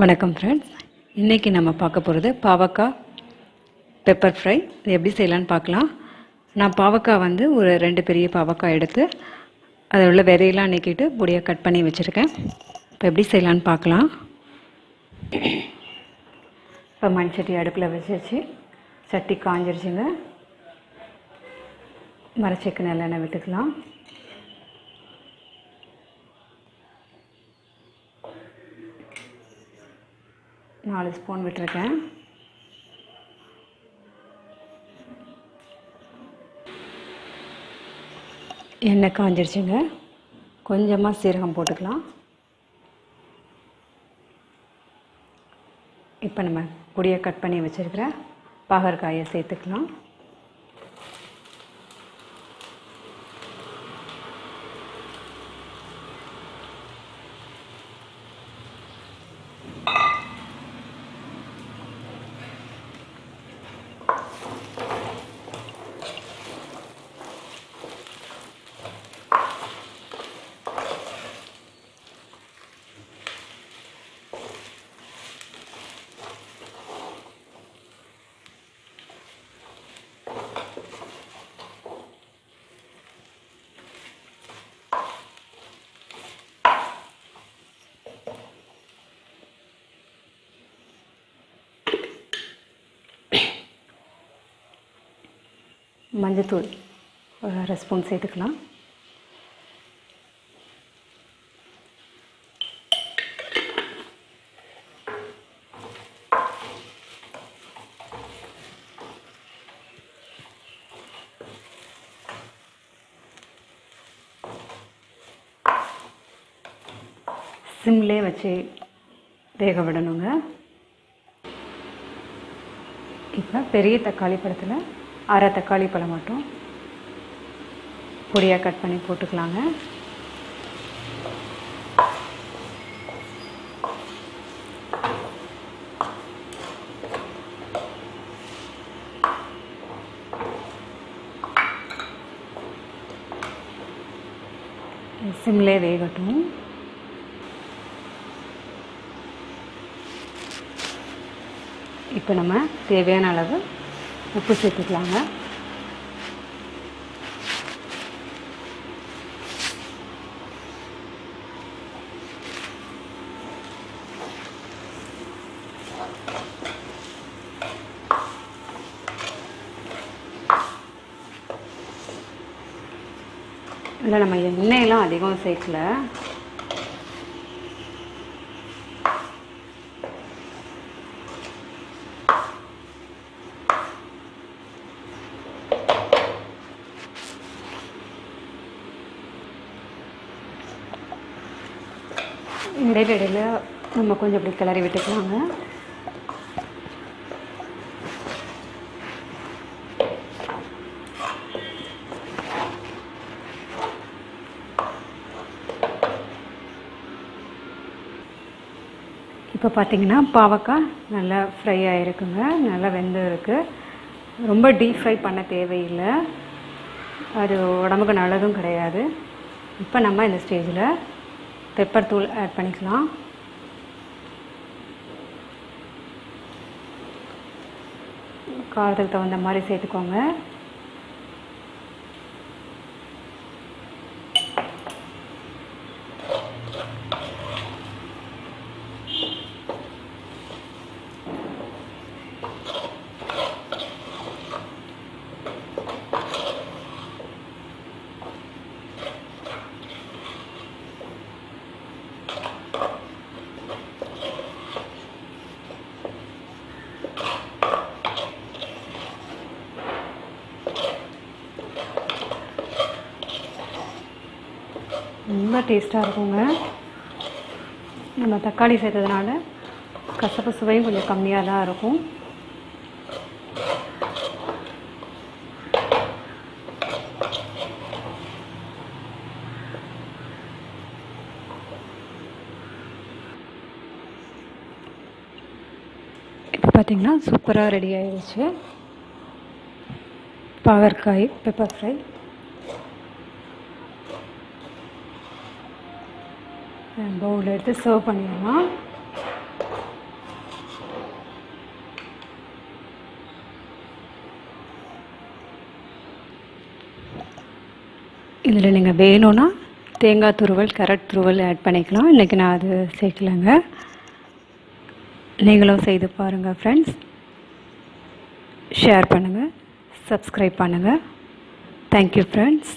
வணக்கம் ஃப்ரெண்ட்ஸ், இன்றைக்கி நம்ம பார்க்க போகிறது பாவக்காய் பெப்பர் ஃப்ரை. இது எப்படி செய்யலான்னு பார்க்கலாம். நான் பாவக்காய் ஒரு 2 பெரிய பாவக்காய் எடுத்து அதில் உள்ள விதையெல்லாம் நீக்கிட்டு பொடியாக கட் பண்ணி வச்சுருக்கேன். இப்போ எப்படி செய்யலான்னு பார்க்கலாம். இப்போ மண் சட்டி அடுப்பில் வச்சு சட்டி காஞ்சிருச்சுங்க. மரச்செக்கு நல்லெண்ணெய் விட்டுக்கலாம். நாலு ஸ்பூன் விட்டுருக்கேன். எண்ணெய் காஞ்சிருச்சுங்க. கொஞ்சமாக சீரகம் போட்டுக்கலாம். இப்போ நம்ம பொடியை கட் பண்ணி வச்சுருக்கிற பாகற்காயை சேர்த்துக்கலாம். மஞ்சத்தூள் ஒரு 1/2 ஸ்பூன் சேர்த்துக்கலாம். சிம்லே வச்சு வேக விடணுங்க. இப்போ பெரிய தக்காளி பழத்தில் 1/2 தக்காளி பழம் மட்டும் பொடியாக கட் பண்ணி போட்டுக்கலாங்க. சிம்லே வேகட்டும். இப்போ நம்ம தேவையான அளவு உப்பு சேர்த்துக்கலாங்க. இதில் நம்ம எண்ணெயெல்லாம் அதிகம் சேர்க்கல. இடையில நம்ம கொஞ்சம் இப்படி கிளறி விட்டுக்கலாங்க. இப்போ பார்த்திங்கன்னா பாவக்காய் நல்லா ஃப்ரை ஆகிருக்குங்க. நல்லா வெந்து இருக்குது. ரொம்ப டீப் ஃப்ரை பண்ண தேவையில்லை. அது உடம்புக்கு நல்லதும் கிடையாது. இப்போ நம்ம இந்த ஸ்டேஜில் பெப்பர் தூள் ஆட் பண்ணிக்கலாம். காரத்துக்கு தகுந்த மாதிரி சேர்த்துக்கோங்க. ரொம்ப டேஸ்ட்டாக இருக்குங்க. நம்ம தக்காளி சேர்த்ததுனால கசப்பு சுவையும் கொஞ்சம் கம்மியாக தான் இருக்கும். இப்போ பார்த்திங்கன்னா சூப்பராக ரெடி ஆகிடுச்சு பாகற்காய் பெப்பர் ஃப்ரை. பவுல் எடுத்து சர்வ் பண்ணிடலாம். இதில் நீங்கள் வேணும்னா தேங்காய் துருவல், கேரட் துருவல் ஆட் பண்ணிக்கலாம். இன்றைக்கி நான் அது சேர்க்கலைங்க. நீங்களும் செய்து பாருங்கள் ஃப்ரெண்ட்ஸ். ஷேர் பண்ணுங்கள், சப்ஸ்கிரைப் பண்ணுங்கள். Thank you friends.